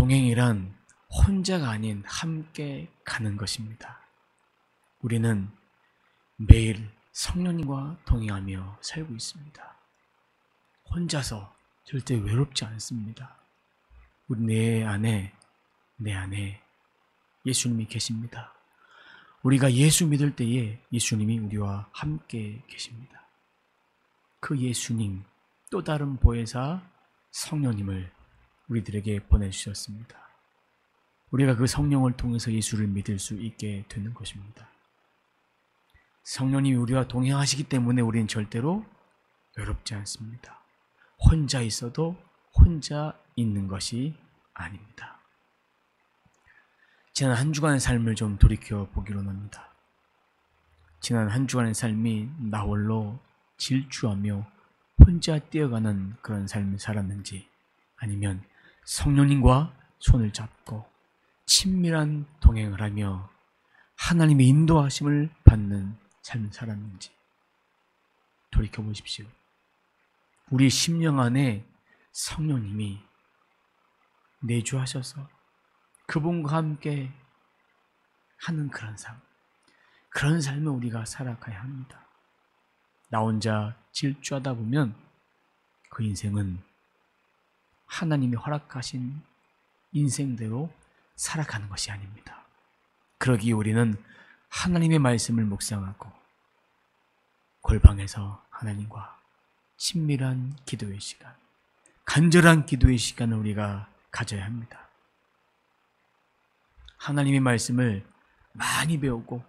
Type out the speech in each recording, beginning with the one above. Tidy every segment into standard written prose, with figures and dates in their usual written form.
동행이란 혼자가 아닌 함께 가는 것입니다. 우리는 매일 성령님과 동행하며 살고 있습니다. 혼자서 절대 외롭지 않습니다. 우리 내 안에 예수님이 계십니다. 우리가 예수 믿을 때에 예수님이 우리와 함께 계십니다. 그 예수님, 또 다른 보혜사 성령님을 우리들에게 보내주셨습니다. 우리가 그 성령을 통해서 예수를 믿을 수 있게 되는 것입니다. 성령님이 우리와 동행하시기 때문에 우리는 절대로 외롭지 않습니다. 혼자 있어도 혼자 있는 것이 아닙니다. 지난 한 주간의 삶을 좀 돌이켜 보기로 합니다. 지난 한 주간의 삶이 나 홀로 질주하며 혼자 뛰어가는 그런 삶을 살았는지, 아니면 성령님과 손을 잡고 친밀한 동행을 하며 하나님의 인도하심을 받는 삶을 살았는지 돌이켜보십시오. 우리 심령 안에 성령님이 내주하셔서 그분과 함께 하는 그런 삶, 그런 삶을 우리가 살아가야 합니다. 나 혼자 질주하다 보면 그 인생은 하나님이 허락하신 인생대로 살아가는 것이 아닙니다. 그러기에 우리는 하나님의 말씀을 묵상하고 골방에서 하나님과 친밀한 기도의 시간, 간절한 기도의 시간을 우리가 가져야 합니다. 하나님의 말씀을 많이 배우고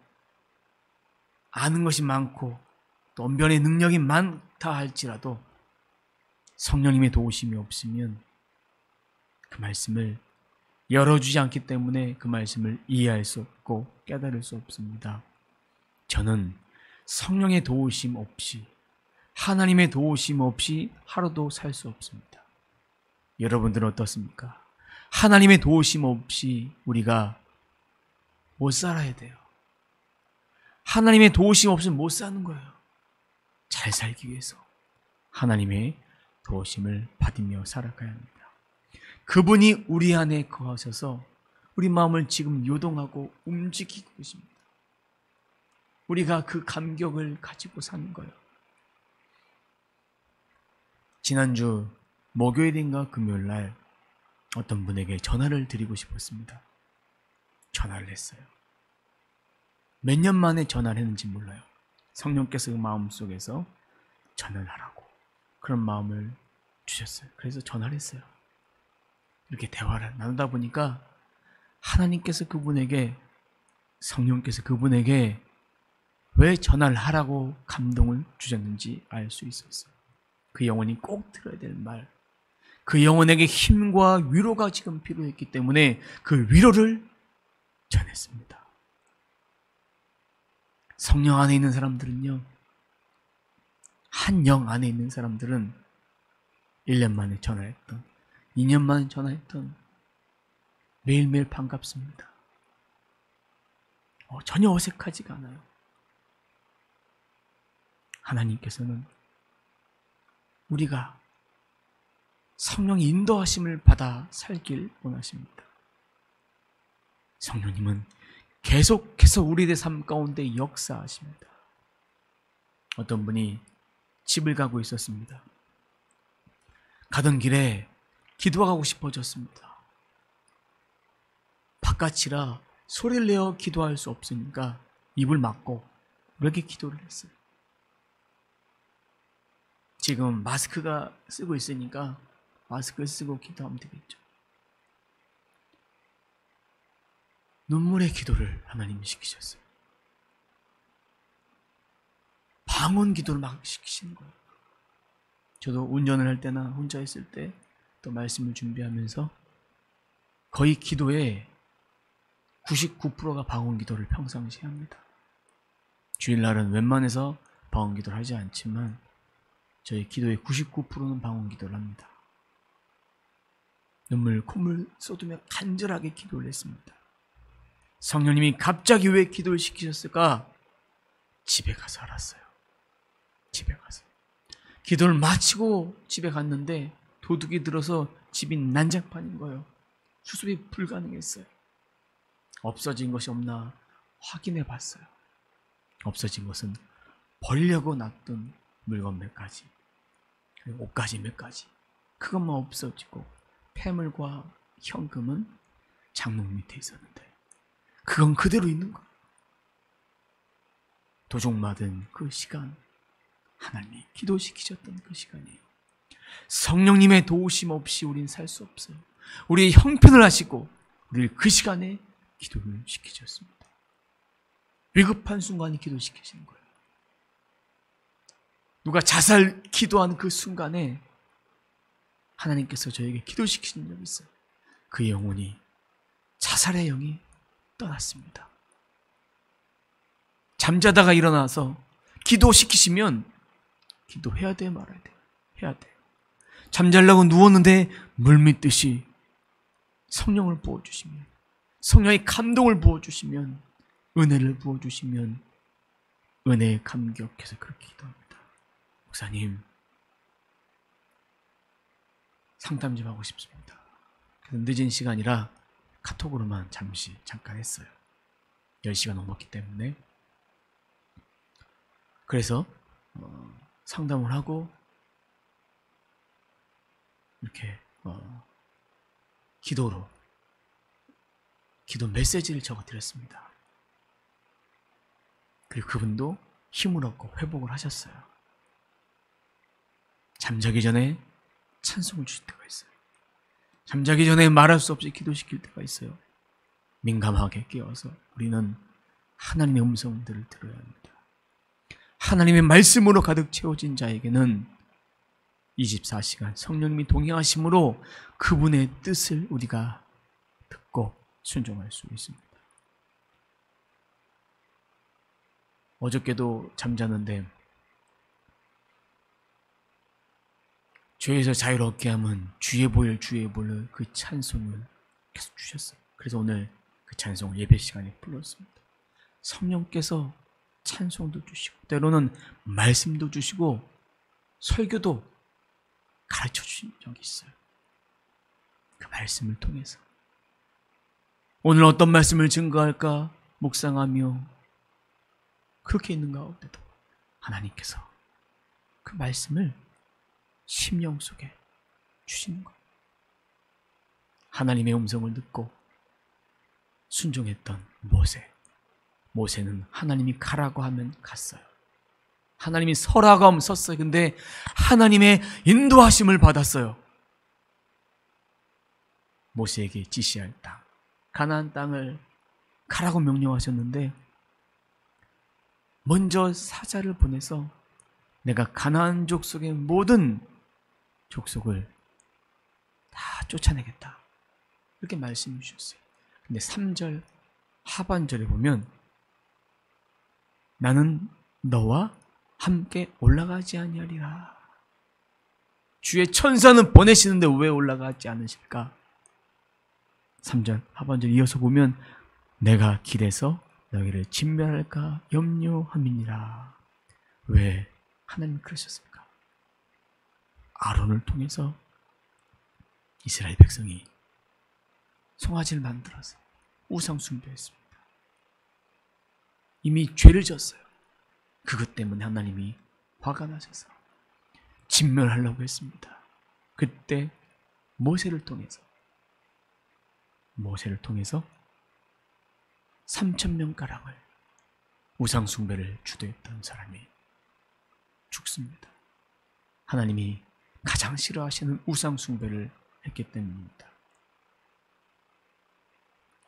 아는 것이 많고 또 언변의 능력이 많다 할지라도 성령님의 도우심이 없으면 그 말씀을 열어주지 않기 때문에 그 말씀을 이해할 수 없고 깨달을 수 없습니다. 저는 성령의 도우심 없이, 하나님의 도우심 없이 하루도 살 수 없습니다. 여러분들은 어떻습니까? 하나님의 도우심 없이 우리가 못 살아야 돼요. 하나님의 도우심 없으면 못 사는 거예요. 잘 살기 위해서 하나님의 도우심을 받으며 살아가야 합니다. 그분이 우리 안에 거하셔서 우리 마음을 지금 요동하고 움직이고 계십니다. 우리가 그 감격을 가지고 사는 거예요. 지난주 목요일인가 금요일날 어떤 분에게 전화를 드리고 싶었습니다. 전화를 했어요. 몇 년 만에 전화를 했는지 몰라요. 성령께서 그 마음속에서 전화를 하라고 그런 마음을 주셨어요. 그래서 전화를 했어요. 이렇게 대화를 나누다 보니까 하나님께서 그분에게, 성령께서 그분에게 왜 전화를 하라고 감동을 주셨는지 알 수 있었어요. 그 영혼이 꼭 들어야 될 말, 그 영혼에게 힘과 위로가 지금 필요했기 때문에 그 위로를 전했습니다. 성령 안에 있는 사람들은요, 한 영 안에 있는 사람들은 1년 만에 전화했던, 2년 만에 전화했던 매일매일 반갑습니다. 전혀 어색하지가 않아요. 하나님께서는 우리가 성령의 인도하심을 받아 살길 원하십니다. 성령님은 계속해서 우리의 삶 가운데 역사하십니다. 어떤 분이 집을 가고 있었습니다. 가던 길에 기도하고 싶어졌습니다. 바깥이라 소리를 내어 기도할 수 없으니까 입을 막고 이렇게 기도를 했어요. 지금 마스크가 쓰고 있으니까 마스크 쓰고 기도하면 되겠죠. 눈물의 기도를 하나님이 시키셨어요. 방언 기도를 막 시키시는 거예요. 저도 운전을 할 때나 혼자 있을 때 또 말씀을 준비하면서 거의 기도의 99%가 방언 기도를 평상시에 합니다. 주일날은 웬만해서 방언 기도를 하지 않지만 저희 기도의 99%는 방언 기도를 합니다. 눈물, 콧물 쏟으며 간절하게 기도를 했습니다. 성령님이 갑자기 왜 기도를 시키셨을까? 집에 가서 알았어요. 집에 가서. 기도를 마치고 집에 갔는데 도둑이 들어서 집이 난장판인 거예요. 수습이 불가능했어요. 없어진 것이 없나 확인해 봤어요. 없어진 것은 버리려고 놨던 물건 몇 가지, 옷가지 몇 가지, 그것만 없어지고 폐물과 현금은 장롱 밑에 있었는데 그건 그대로 있는 거예요. 도둑맞은 그 시간, 하나님이 기도시키셨던 그 시간이에요. 성령님의 도우심 없이 우린 살 수 없어요. 우리의 형편을 하시고 우리를 그 시간에 기도를 시키셨습니다. 위급한 순간에 기도시키시는 거예요. 누가 자살 기도한 그 순간에 하나님께서 저에게 기도시키신 적이 있어요. 그 영혼이, 자살의 영이 떠났습니다. 잠자다가 일어나서 기도시키시면 기도해야 돼, 말아야 돼? 해야 돼. 잠자려고 누웠는데 물밀듯이 성령을 부어주시면, 성령의 감동을 부어주시면, 은혜를 부어주시면 은혜에 감격해서 그렇게 기도합니다. 목사님, 상담 좀 하고 싶습니다. 그래서 늦은 시간이라 카톡으로만 잠깐 했어요. 10시가 넘었기 때문에. 그래서 상담을 하고 이렇게 기도 메시지를 적어드렸습니다. 그리고 그분도 힘을 얻고 회복을 하셨어요. 잠자기 전에 찬송을 주실 때가 있어요. 잠자기 전에 말할 수 없이 기도시킬 때가 있어요. 민감하게 깨어서 우리는 하나님의 음성들을 들어야 합니다. 하나님의 말씀으로 가득 채워진 자에게는 24시간 성령님이 동행하심으로 그분의 뜻을 우리가 듣고 순종할 수 있습니다. 어저께도 잠자는데 죄에서 자유롭게 하면 주의 보혈 그 찬송을 계속 주셨어요. 그래서 오늘 그 찬송을 예배 시간에 불렀습니다. 성령께서 찬송도 주시고 때로는 말씀도 주시고 설교도 가르쳐 주신 적이 있어요. 그 말씀을 통해서 오늘 어떤 말씀을 증거할까 묵상하며 그렇게 있는 가운데도 하나님께서 그 말씀을 심령 속에 주시는 거예요. 하나님의 음성을 듣고 순종했던 모세는 하나님이 가라고 하면 갔어요. 하나님이 서라고 하면 섰어요. 근데 하나님의 인도하심을 받았어요. 모세에게 지시할 땅, 가나안 땅을 가라고 명령하셨는데 먼저 사자를 보내서 내가 가나안 족속의 모든 족속을 다 쫓아내겠다, 이렇게 말씀해 주셨어요. 근데 3절 하반절에 보면 나는 너와 함께 올라가지 아니하리라. 주의 천사는 보내시는데 왜 올라가지 않으실까? 3절 하반절 이어서 보면 내가 길에서 너희를 진멸할까 염려함이니라. 왜 하나님 그러셨습니까? 아론을 통해서 이스라엘 백성이 송아지를 만들어서 우상 숭배했습니다. 이미 죄를 졌어요. 그것 때문에 하나님이 화가 나셔서 진멸하려고 했습니다. 그때 모세를 통해서 3,000명가량을 우상 숭배를 주도했던 사람이 죽습니다. 하나님이 가장 싫어하시는 우상 숭배를 했기 때문입니다.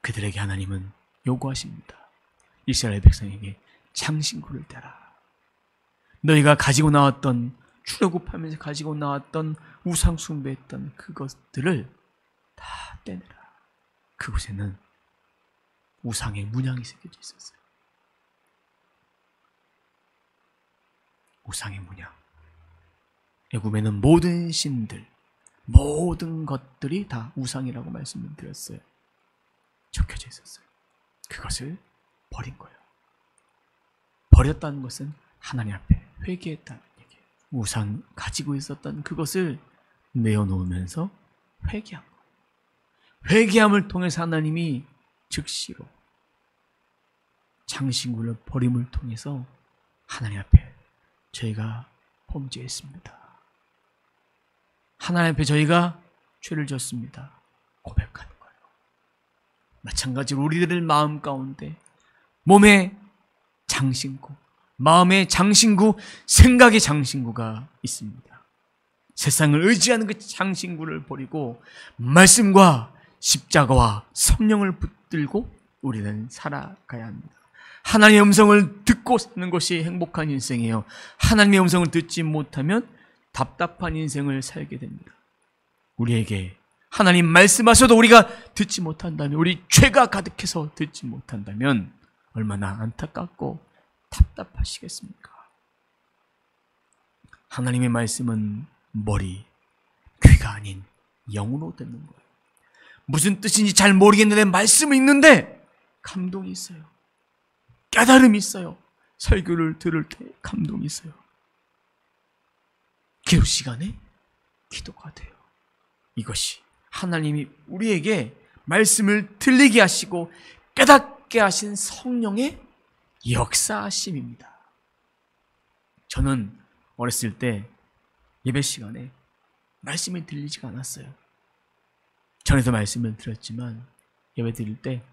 그들에게 하나님은 요구하십니다. 이스라엘 백성에게 장신구를 떼라. 너희가 가지고 나왔던, 출애굽하면서 가지고 나왔던 우상 숭배했던 그것들을 다 떼내라. 그곳에는 우상의 문양이 새겨져 있었어요. 우상의 문양. 애굽에는 모든 신들, 모든 것들이 다 우상이라고 말씀을 드렸어요. 적혀져 있었어요. 그것을 버린 거예요. 버렸다는 것은 하나님 앞에 회개했다는 얘기예요. 우상 가지고 있었던 그것을 내어놓으면서 회개한 거예요. 회개함을 통해서 하나님이 즉시로 장신구를 버림을 통해서 하나님 앞에 저희가 범죄했습니다. 하나님 앞에 저희가 죄를 졌습니다. 고백하는 거예요. 마찬가지로 우리들의 마음 가운데 몸에 장신구, 마음의 장신구, 생각의 장신구가 있습니다. 세상을 의지하는 그 장신구를 버리고 말씀과 십자가와 성령을 붙들고 우리는 살아가야 합니다. 하나님의 음성을 듣고 사는 것이 행복한 인생이에요. 하나님의 음성을 듣지 못하면 답답한 인생을 살게 됩니다. 우리에게 하나님 말씀하셔도 우리가 듣지 못한다면, 우리 죄가 가득해서 듣지 못한다면 얼마나 안타깝고 답답하시겠습니까? 하나님의 말씀은 머리, 귀가 아닌 영으로 듣는 거예요. 무슨 뜻인지 잘 모르겠는데 말씀은 있는데 감동이 있어요. 깨달음이 있어요. 설교를 들을 때 감동이 있어요. 기도 시간에 기도가 돼요. 이것이 하나님이 우리에게 말씀을 들리게 하시고 깨닫게 하신 성령의 역사하심입니다. 저는 어렸을 때 예배 시간에 말씀이 들리지가 않았어요. 전에도 말씀을 드렸지만 예배 드릴 때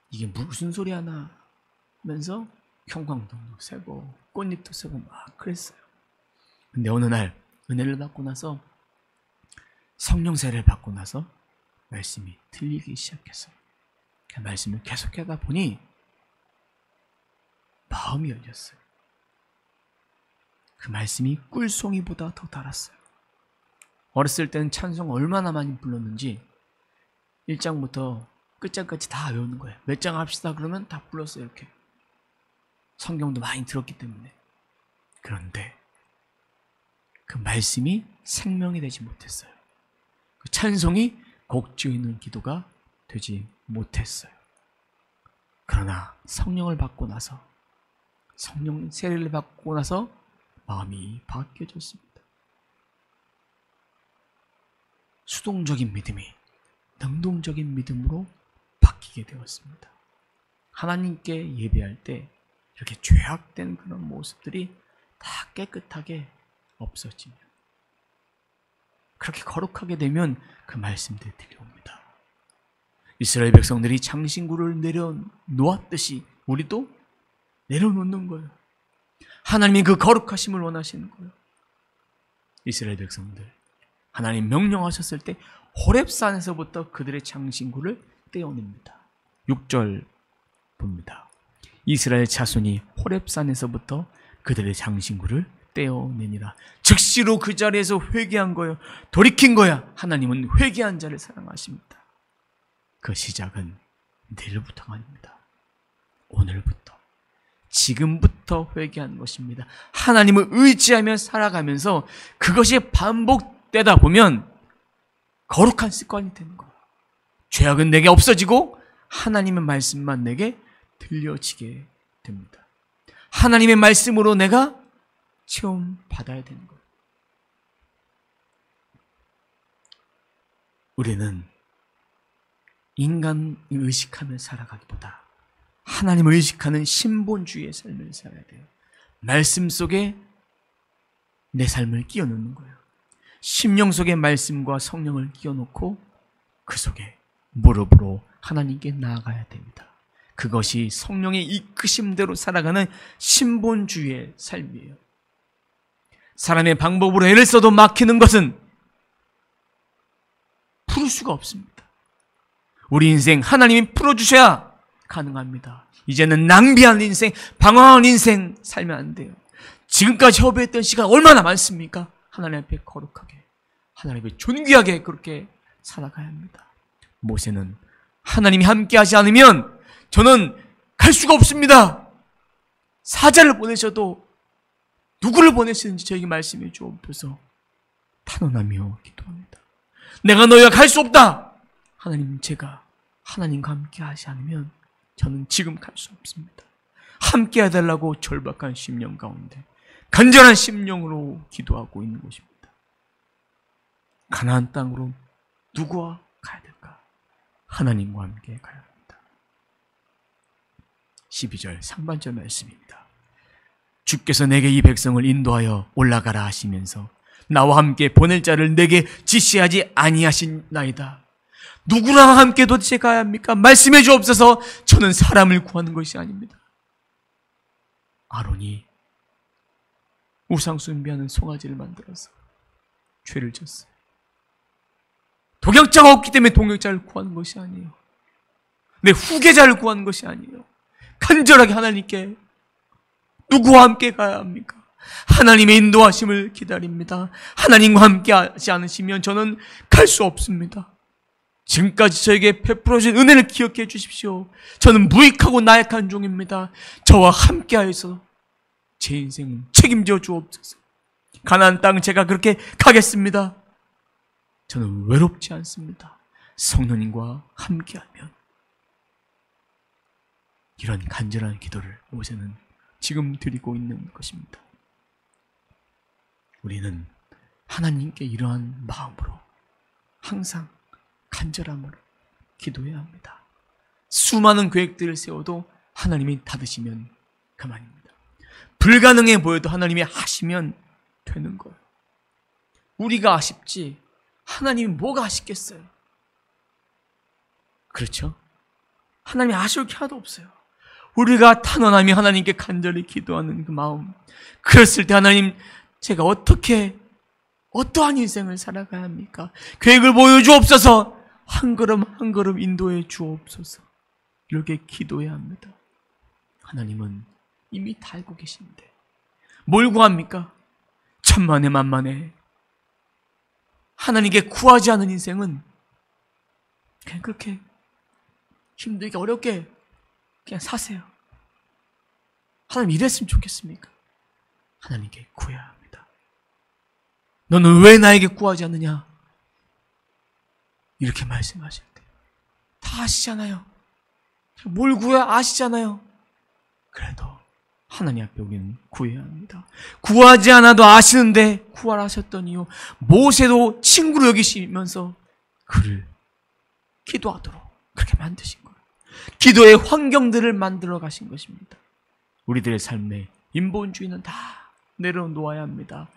이게 무슨 소리 하나 하면서 형광등도 쐬고 꽃잎도 쐬고 막 그랬어요. 근데 어느 날 은혜를 받고 나서 성령 세례를 받고 나서 말씀이 들리기 시작했어요. 그 말씀을 계속하다 보니 마음이 열렸어요. 그 말씀이 꿀송이보다 더 달았어요. 어렸을 때는 찬송 얼마나 많이 불렀는지 1장부터 끝장까지 다 외우는 거예요. 몇 장 합시다 그러면 다 불렀어요. 이렇게 성경도 많이 들었기 때문에. 그런데 그 말씀이 생명이 되지 못했어요. 그 찬송이 곡 지어있는 기도가 되지 못했어요. 그러나 성령을 받고 나서, 성령 세례를 받고 나서 마음이 바뀌어졌습니다. 수동적인 믿음이 능동적인 믿음으로 바뀌게 되었습니다. 하나님께 예배할 때 이렇게 죄악된 그런 모습들이 다 깨끗하게 없어지면, 그렇게 거룩하게 되면 그 말씀들이 들려옵니다. 이스라엘 백성들이 장신구를 내려놓았듯이 우리도 내려놓는 거예요. 하나님이 그 거룩하심을 원하시는 거예요. 이스라엘 백성들, 하나님 명령하셨을 때 호렙산에서부터 그들의 장신구를 떼어냅니다. 6절 봅니다. 이스라엘 자손이 호렙산에서부터 그들의 장신구를 떼어내니라. 즉시로 그 자리에서 회개한 거예요. 돌이킨 거야. 하나님은 회개한 자를 사랑하십니다. 그 시작은 내일부터가 아닙니다. 오늘부터, 지금부터 회개하는 것입니다. 하나님을 의지하며 살아가면서 그것이 반복되다 보면 거룩한 습관이 되는 거예요. 죄악은 내게 없어지고 하나님의 말씀만 내게 들려지게 됩니다. 하나님의 말씀으로 내가 체험받아야 되는 거예요. 우리는 인간을 의식하며 살아가기보다 하나님을 의식하는 신본주의의 삶을 살아야 돼요. 말씀 속에 내 삶을 끼워 넣는 거예요. 심령 속에 말씀과 성령을 끼워 넣고 그 속에 무릎으로 하나님께 나아가야 됩니다. 그것이 성령의 이끄심대로 살아가는 신본주의의 삶이에요. 사람의 방법으로 애를 써도 막히는 것은 풀을 수가 없습니다. 우리 인생 하나님이 풀어주셔야 가능합니다. 이제는 낭비한 인생, 방황한 인생 살면 안 돼요. 지금까지 허비했던 시간 얼마나 많습니까? 하나님 앞에 거룩하게, 하나님 앞에 존귀하게 그렇게 살아가야 합니다. 모세는 하나님이 함께 하지 않으면 저는 갈 수가 없습니다. 사자를 보내셔도 누구를 보내시는지 저에게 말씀해 주옵소서. 탄원하며 기도합니다. 내가 너희가 갈 수 없다. 하나님, 제가 하나님과 함께 하지 않으면 저는 지금 갈 수 없습니다. 함께 해달라고 절박한 심령 가운데 간절한 심령으로 기도하고 있는 것입니다. 가나안 땅으로 누구와 가야 될까? 하나님과 함께 가야 합니다. 12절 상반절 말씀입니다. 주께서 내게 이 백성을 인도하여 올라가라 하시면서 나와 함께 보낼 자를 내게 지시하지 아니하신나이다. 누구랑 함께 도대체 가야 합니까? 말씀해 주옵소서. 저는 사람을 구하는 것이 아닙니다. 아론이 우상 숭배하는 송아지를 만들어서 죄를 졌어요. 동역자가 없기 때문에 동역자를 구하는 것이 아니에요. 내 후계자를 구하는 것이 아니에요. 간절하게 하나님께 누구와 함께 가야 합니까? 하나님의 인도하심을 기다립니다. 하나님과 함께 하지 않으시면 저는 갈 수 없습니다. 지금까지 저에게 베풀어주신 은혜를 기억해 주십시오. 저는 무익하고 나약한 종입니다. 저와 함께 하여서 제 인생은 책임져 주옵소서. 가나안 땅 제가 그렇게 가겠습니다. 저는 외롭지 않습니다. 성령님과 함께하면. 이런 간절한 기도를 모세는 지금 드리고 있는 것입니다. 우리는 하나님께 이러한 마음으로 항상 간절함으로 기도해야 합니다. 수많은 계획들을 세워도 하나님이 닫으시면 그만입니다. 불가능해 보여도 하나님이 하시면 되는 거예요. 우리가 아쉽지 하나님이 뭐가 아쉽겠어요? 그렇죠? 하나님이 아쉬울 게 하나도 없어요. 우리가 탄원하며 하나님께 간절히 기도하는 그 마음, 그랬을 때 하나님, 제가 어떠한 인생을 살아가야 합니까? 계획을 보여주옵소서. 한 걸음 한 걸음 인도해 주옵소서. 이렇게 기도해야 합니다. 하나님은 이미 다 알고 계신데 뭘 구합니까? 천만에 만만에. 하나님께 구하지 않은 인생은 그냥 그렇게 힘들게 어렵게 그냥 사세요. 하나님 이랬으면 좋겠습니까? 하나님께 구해야 합니다. 너는 왜 나에게 구하지 않느냐? 이렇게 말씀하실 때 다 아시잖아요. 뭘 구해야 아시잖아요. 그래도 하나님 앞에 우리는 구해야 합니다. 구하지 않아도 아시는데 구하라 하셨던 이유, 모세도 친구로 여기시면서 그를 기도하도록 그렇게 만드신 거예요. 기도의 환경들을 만들어 가신 것입니다. 우리들의 삶에 인본주의는 다 내려놓아야 합니다.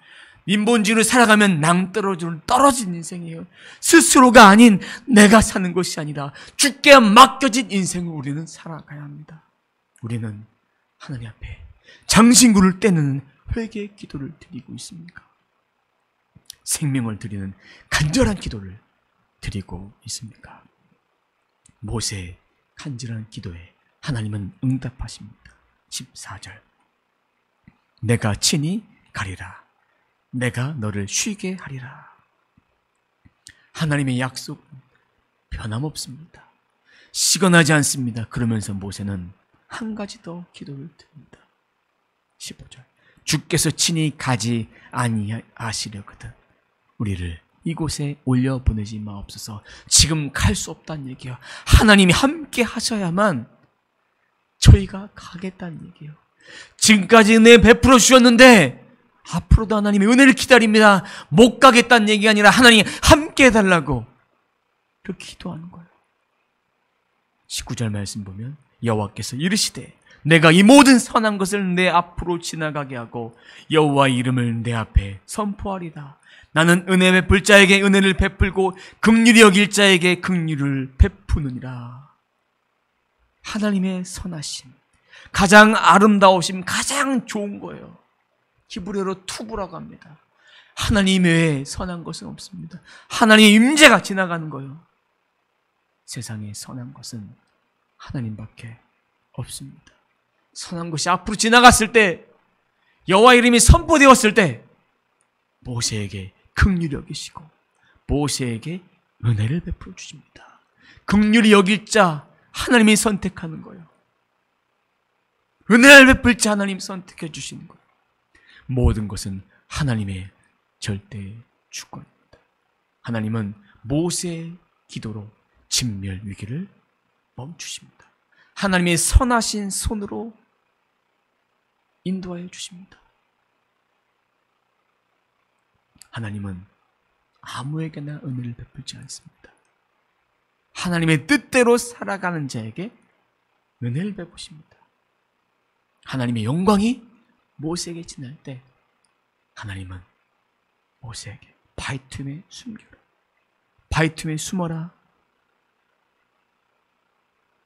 인본주의를 살아가면 낭떠러지로 떨어진 인생이에요. 스스로가 아닌 내가 사는 것이 아니라 주께 맡겨진 인생을 우리는 살아가야 합니다. 우리는 하나님 앞에 장신구를 떼는 회개의 기도를 드리고 있습니까? 생명을 드리는 간절한 기도를 드리고 있습니까? 모세의 간절한 기도에 하나님은 응답하십니다. 14절 내가 친히 가리라. 내가 너를 쉬게 하리라. 하나님의 약속은 변함없습니다. 시건하지 않습니다. 그러면서 모세는 한 가지 더 기도를 드립니다. 15절 주께서 친히 가지 아니하시려거든 우리를 이곳에 올려보내지 마옵소서. 지금 갈 수 없다는 얘기예요. 하나님이 함께 하셔야만 저희가 가겠다는 얘기예요. 지금까지 은혜 베풀어 주셨는데 앞으로도 하나님의 은혜를 기다립니다. 못 가겠다는 얘기가 아니라 하나님 함께 해달라고 그렇게 기도하는 거예요. 19절 말씀 보면 여호와께서 이르시되 내가 이 모든 선한 것을 내 앞으로 지나가게 하고 여호와의 이름을 내 앞에 선포하리다. 나는 은혜 베풀 자에게 은혜를 베풀고 긍휼히 여길 자에게 긍휼을 베푸느니라. 하나님의 선하심, 가장 아름다우심, 가장 좋은 거예요. 히브리어로 투브라고 합니다. 하나님 외에 선한 것은 없습니다. 하나님의 임재가 지나가는 거예요. 세상에 선한 것은 하나님밖에 없습니다. 선한 것이 앞으로 지나갔을 때, 여호와 이름이 선포되었을 때 모세에게 긍휼히 여기시고 모세에게 은혜를 베풀어 주십니다. 긍휼히 여길 자 하나님이 선택하는 거예요. 은혜를 베풀 자 하나님 선택해 주시는 거예요. 모든 것은 하나님의 절대 주권입니다. 하나님은 모세의 기도로 진멸 위기를 멈추십니다. 하나님의 선하신 손으로 인도하여 주십니다. 하나님은 아무에게나 은혜를 베풀지 않습니다. 하나님의 뜻대로 살아가는 자에게 은혜를 베푸십니다. 하나님의 영광이 모세에게 지날 때 하나님은 모세에게 바위 틈에 숨겨라, 바위 틈에 숨어라.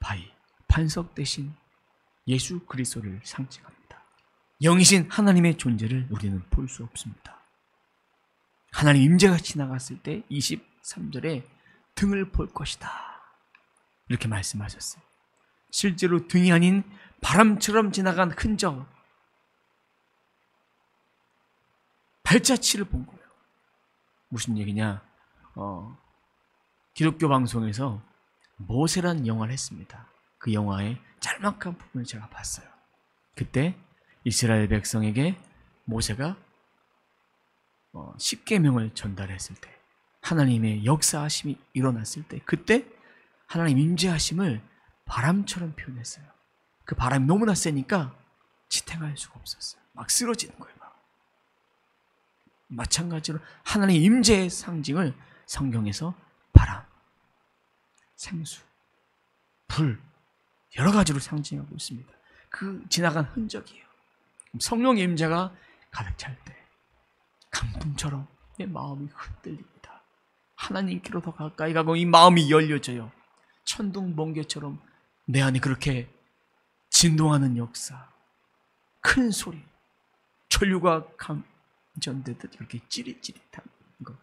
바위, 반석 대신 예수 그리스도를 상징합니다. 영이신 하나님의 존재를 우리는 볼 수 없습니다. 하나님 임재가 지나갔을 때 23절에 등을 볼 것이다, 이렇게 말씀하셨어요. 실제로 등이 아닌 바람처럼 지나간 흔적, 발자취를 본 거예요. 무슨 얘기냐? 기독교 방송에서 모세라는 영화를 했습니다. 그 영화의 짤막한 부분을 제가 봤어요. 그때 이스라엘 백성에게 모세가 10계명을 전달했을 때, 하나님의 역사하심이 일어났을 때, 그때 하나님 임재하심을 바람처럼 표현했어요. 그 바람이 너무나 세니까 지탱할 수가 없었어요. 막 쓰러지는 거예요. 마찬가지로 하나님 임재의 상징을 성경에서 바람, 생수, 불, 여러 가지로 상징하고 있습니다. 그 지나간 흔적이에요. 성령의 임재가 가득 찰 때 강풍처럼 내 마음이 흔들립니다. 하나님께로 더 가까이 가고 이 마음이 열려져요. 천둥 번개처럼 내 안에 그렇게 진동하는 역사, 큰 소리, 전류가 감전되듯 이렇게 찌릿찌릿한 것,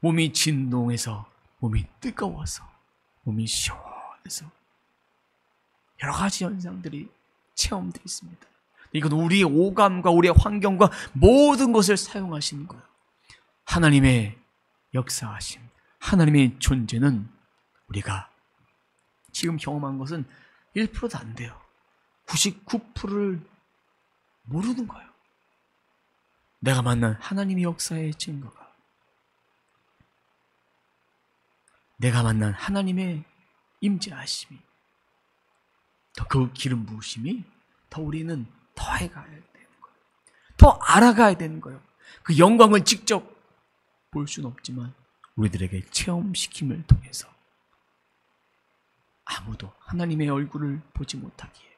몸이 진동해서, 몸이 뜨거워서, 몸이 시원해서 여러 가지 현상들이, 체험들이 있습니다. 이건 우리의 오감과 우리의 환경과 모든 것을 사용하시는 거예요. 하나님의 역사하심, 하나님의 존재는 우리가 지금 경험한 것은 1%도 안 돼요. 99%를 모르는 거예요. 내가 만난 하나님의 역사의 증거가, 내가 만난 하나님의 임재하심이, 더 그 기름 부으심이 더 우리는 더 해가야 되는 거예요. 더 알아가야 되는 거예요. 그 영광을 직접 볼 수는 없지만 우리들에게 체험시킴을 통해서 아무도 하나님의 얼굴을 보지 못하기에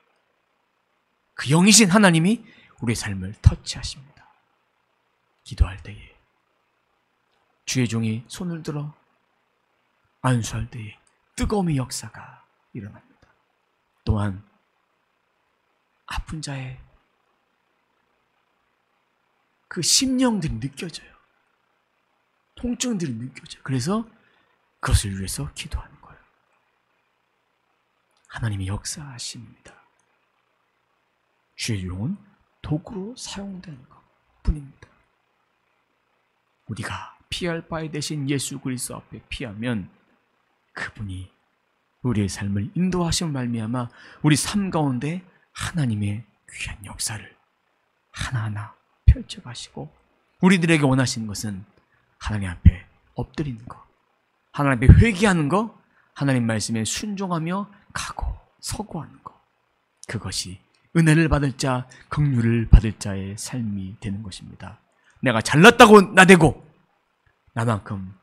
그 영이신 하나님이 우리의 삶을 터치하십니다. 기도할 때에 주의 종이 손을 들어 안수할 때에 뜨거움의 역사가 일어납니다. 또한 아픈 자의 그 심령들이 느껴져요. 통증들이 느껴져요. 그래서 그것을 위해서 기도하는 거예요. 하나님의 역사하심입니다. 주의 종은 도구로 사용되는 것 뿐입니다. 우리가 피할 바에 대신 예수 그리스도 앞에 피하면 그분이 우리의 삶을 인도하심을 말미암아 우리 삶 가운데 하나님의 귀한 역사를 하나하나 펼쳐가시고, 우리들에게 원하시는 것은 하나님 앞에 엎드리는 것, 하나님 앞에 회개하는 것, 하나님 말씀에 순종하며 가고 서고 하는 것, 그것이 은혜를 받을 자, 긍휼을 받을 자의 삶이 되는 것입니다. 내가 잘났다고 나대고 나만큼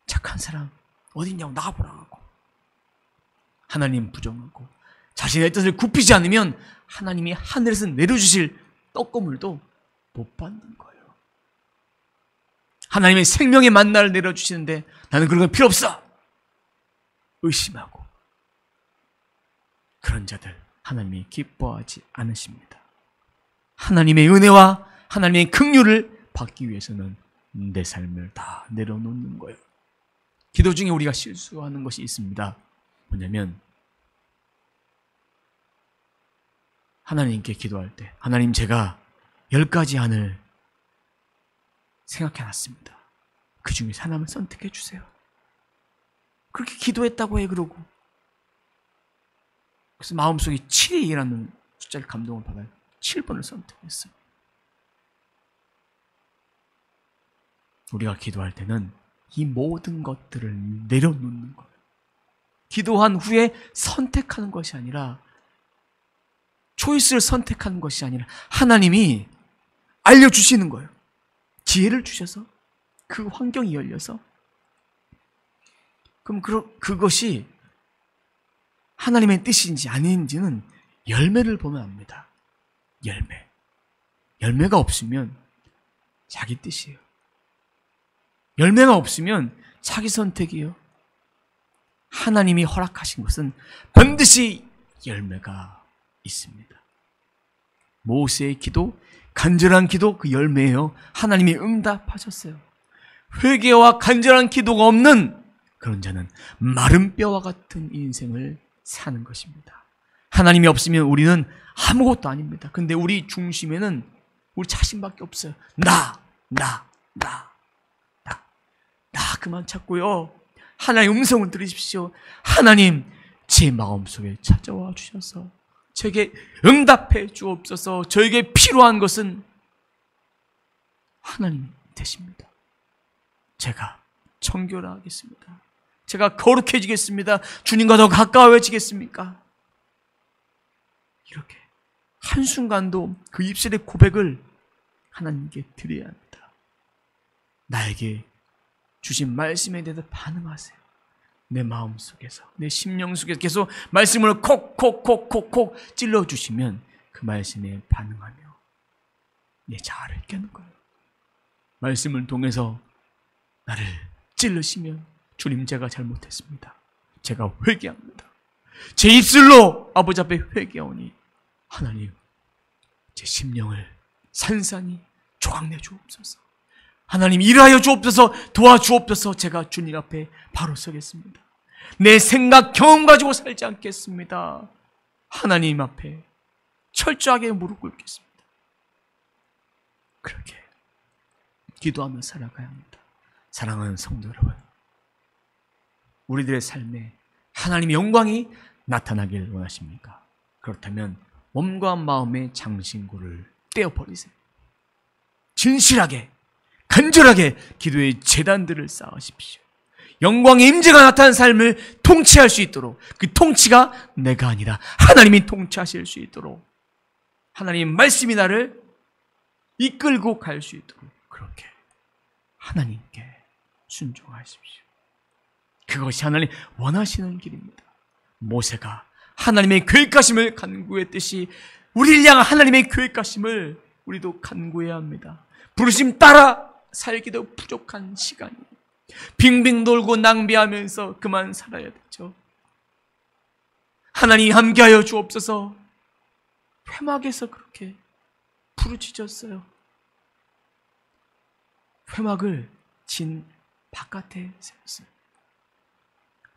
착한 사람 어디 있냐고 나가보라고 하나님 부정하고 자신의 뜻을 굽히지 않으면 하나님이 하늘에서 내려주실 떡고물도 못 받는 거예요. 하나님의 생명의 만나를 내려주시는데 나는 그런 건 필요 없어 의심하고, 그런 자들 하나님이 기뻐하지 않으십니다. 하나님의 은혜와 하나님의 긍휼을 받기 위해서는 내 삶을 다 내려놓는 거예요. 기도 중에 우리가 실수하는 것이 있습니다. 뭐냐면 하나님께 기도할 때, 하나님 제가 10가지 안을 생각해 놨습니다. 그 중에서 하나만 선택해 주세요. 그렇게 기도했다고 해. 그러고 그래서 마음속에 7이라는 숫자를 감동을 받아요. 7번을 선택했어요. 우리가 기도할 때는 이 모든 것들을 내려놓는 거예요. 기도한 후에 선택하는 것이 아니라, 초이스를 선택하는 것이 아니라 하나님이 알려주시는 거예요. 지혜를 주셔서, 그 환경이 열려서. 그럼 그것이 하나님의 뜻인지 아닌지는 열매를 보면 압니다. 열매가 없으면 자기 뜻이에요. 열매가 없으면 자기 선택이에요. 하나님이 허락하신 것은 반드시 열매가 있습니다. 모세의 기도, 간절한 기도, 그 열매예요. 하나님이 응답하셨어요. 회개와 간절한 기도가 없는 그런 자는 마른 뼈와 같은 인생을 사는 것입니다. 하나님이 없으면 우리는 아무것도 아닙니다. 근데 우리 중심에는 우리 자신밖에 없어요. 나 그만 찾고요. 하나님의 음성을 들으십시오. 하나님, 제 마음속에 찾아와 주셔서 저에게 응답해 주옵소서. 저에게 필요한 것은 하나님 되십니다. 제가 청결하겠습니다. 제가 거룩해지겠습니다. 주님과 더 가까워지겠습니까? 이렇게 한순간도 그 입술의 고백을 하나님께 드려야 합니다. 나에게 주신 말씀에 대해서 반응하세요. 내 마음속에서, 내 심령 속에서 계속 말씀을 콕콕콕콕콕 찔러주시면 그 말씀에 반응하며 내 자아를 깨는 거예요. 말씀을 통해서 나를 찔르시면 주님, 제가 잘못했습니다. 제가 회개합니다. 제 입술로 아버지 앞에 회개하오니 하나님, 제 심령을 산산히 조각내 주옵소서. 하나님, 일하여 주옵소서. 도와주옵소서. 제가 주님 앞에 바로 서겠습니다. 내 생각, 경험 가지고 살지 않겠습니다. 하나님 앞에 철저하게 무릎 꿇겠습니다. 그렇게 기도하며 살아가야 합니다. 사랑하는 성도 여러분, 우리들의 삶에 하나님의 영광이 나타나길 원하십니까? 그렇다면 몸과 마음의 장신구를 떼어버리세요. 진실하게, 간절하게 기도의 제단들을 쌓으십시오. 영광의 임재가 나타난 삶을 통치할 수 있도록, 그 통치가 내가 아니라 하나님이 통치하실 수 있도록, 하나님 말씀이 나를 이끌고 갈 수 있도록 그렇게 하나님께 순종하십시오. 그것이 하나님 원하시는 길입니다. 모세가 하나님의 계획하심을 간구했듯이 우리를 향한 하나님의 계획하심을 우리도 간구해야 합니다. 부르심 따라 살기도 부족한 시간이 빙빙 돌고 낭비하면서 그만 살아야 되죠. 하나님 함께하여 주옵소서. 회막에서 그렇게 부르짖었어요. 회막을 진 바깥에 세웠어요.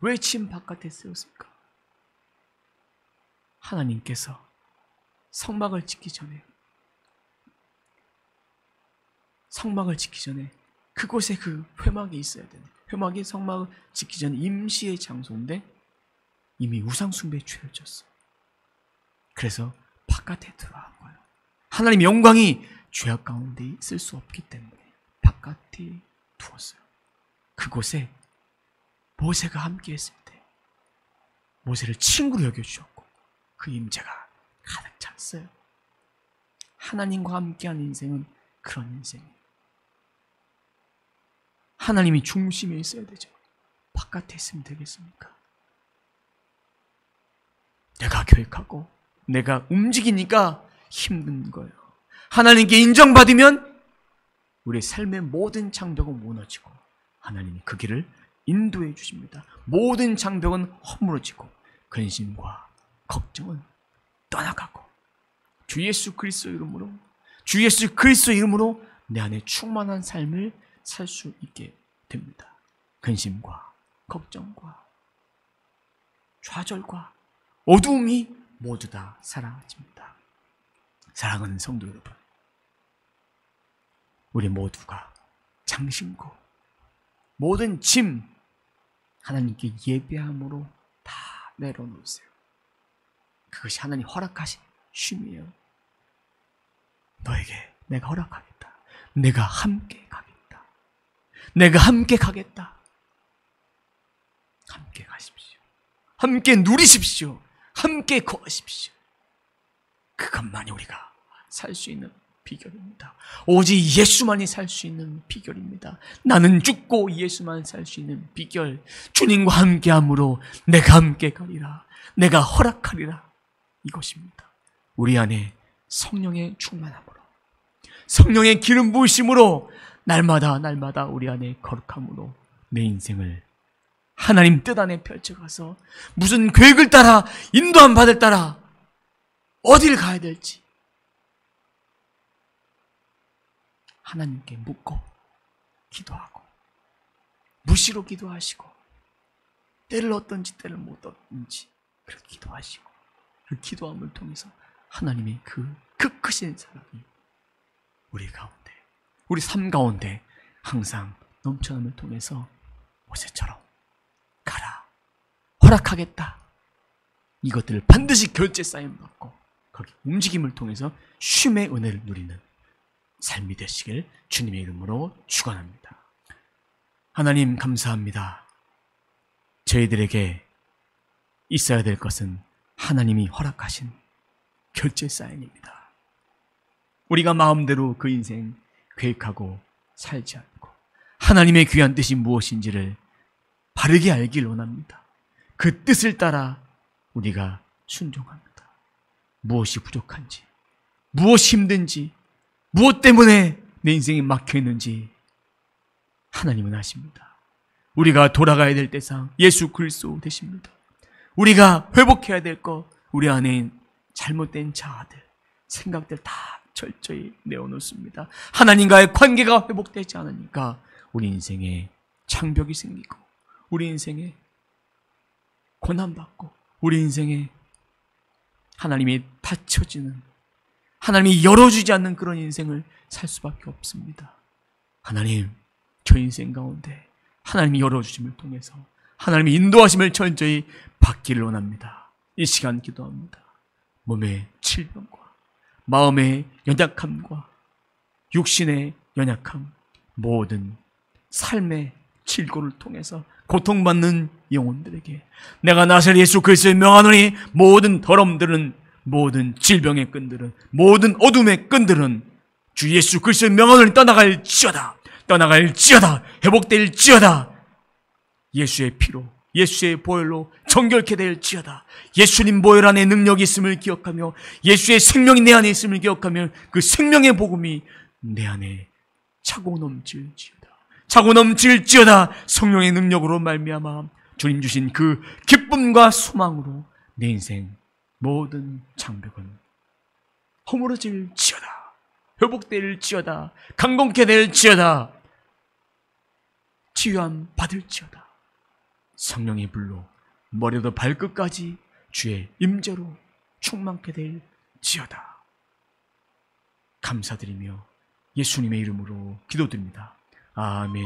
왜 진 바깥에 세웠을까? 하나님께서 성막을 짓기 전에 그곳에 그 회막이 있어야 되는, 회막이 성막을 짓기 전에 임시의 장소인데 이미 우상숭배에 죄를 졌어요. 그래서 바깥에 들어간 거예요. 하나님의 영광이 죄악 가운데 있을 수 없기 때문에 바깥에 두었어요. 그곳에 모세가 함께 했을 때 모세를 친구로 여겨주셨고 그 임재가 가득 찼어요. 하나님과 함께한 인생은 그런 인생이에요. 하나님이 중심에 있어야 되죠. 바깥에 있으면 되겠습니까? 내가 계획하고 내가 움직이니까 힘든 거예요. 하나님께 인정받으면 우리의 삶의 모든 장벽은 무너지고 하나님이 그 길을 인도해 주십니다. 모든 장벽은 허물어지고 근심과 걱정은 떠나가고 주 예수 그리스도 이름으로 내 안에 충만한 삶을 살 수 있게 됩니다. 근심과 걱정과 좌절과 어두움이 모두 다 사라집니다. 사랑하는 성도 여러분, 우리 모두가 장신구, 모든 짐 하나님께 예배함으로 다 내려놓으세요. 그것이 하나님 허락하신 쉼이에요. 너에게 내가 허락하겠다. 내가 함께 가겠다. 내가 함께 가겠다. 함께 가십시오. 함께 누리십시오. 함께 거하십시오. 그것만이 우리가 살 수 있는 비결입니다. 오직 예수만이 살 수 있는 비결입니다. 나는 죽고 예수만 살 수 있는 비결. 주님과 함께함으로 내가 함께 가리라. 내가 허락하리라. 이것입니다. 우리 안에 성령의 충만함으로, 성령의 기름 부으심으로 날마다 우리 안에 거룩함으로 내 인생을 하나님 뜻 안에 펼쳐가서 무슨 계획을 따라 인도함 받을 따라 어딜 가야 될지 하나님께 묻고 기도하고 무시로 기도하시고 때를 얻든지 때를 못 얻든지 그렇게 기도하시고 그 기도함을 통해서 하나님의 그 크신 사랑이 우리 가운데, 우리 삶 가운데 항상 넘쳐남을 통해서 모세처럼 가라, 허락하겠다, 이것들을 반드시 결제 쌓임 받고 거기 움직임을 통해서 쉼의 은혜를 누리는 삶이 되시길 주님의 이름으로 축원합니다. 하나님 감사합니다. 저희들에게 있어야 될 것은 하나님이 허락하신 결제 사인입니다. 우리가 마음대로 그 인생 계획하고 살지 않고 하나님의 귀한 뜻이 무엇인지를 바르게 알길 원합니다. 그 뜻을 따라 우리가 순종합니다. 무엇이 부족한지, 무엇이 힘든지, 무엇 때문에 내 인생이 막혀있는지 하나님은 아십니다. 우리가 돌아가야 될 대상 예수 그리스도 되십니다. 우리가 회복해야 될 것, 우리 안에 잘못된 자아들, 생각들 다 철저히 내어놓습니다. 하나님과의 관계가 회복되지 않으니까 우리 인생에 장벽이 생기고 우리 인생에 고난받고 우리 인생에 하나님이 닫혀지는, 하나님이 열어주지 않는 그런 인생을 살 수밖에 없습니다. 하나님, 저 인생 가운데 하나님이 열어주심을 통해서 하나님의 인도하심을 철저히 받기를 원합니다. 이 시간 기도합니다. 몸의 질병과 마음의 연약함과 육신의 연약함, 모든 삶의 질고를 통해서 고통받는 영혼들에게 내가 나사렛 예수 그리스도의 명하노니 모든 더럼들은, 모든 질병의 끈들은, 모든 어둠의 끈들은 주 예수 그리스도의 명하노니 떠나갈지어다, 떠나갈지어다, 회복될지어다. 예수의 피로, 예수의 보혈로 정결케 될지어다. 예수님 보혈 안에 능력이 있음을 기억하며 예수의 생명이 내 안에 있음을 기억하며 그 생명의 복음이 내 안에 차고 넘칠지어다, 차고 넘칠지어다. 성령의 능력으로 말미암아 주님 주신 그 기쁨과 소망으로 내 인생 모든 장벽은 허물어질지어다, 회복될지어다, 강건케 될지어다, 치유함 받을지어다. 성령의 불로 머리부터 발끝까지 주의 임재로 충만케 될지어다. 감사드리며 예수님의 이름으로 기도드립니다. 아멘.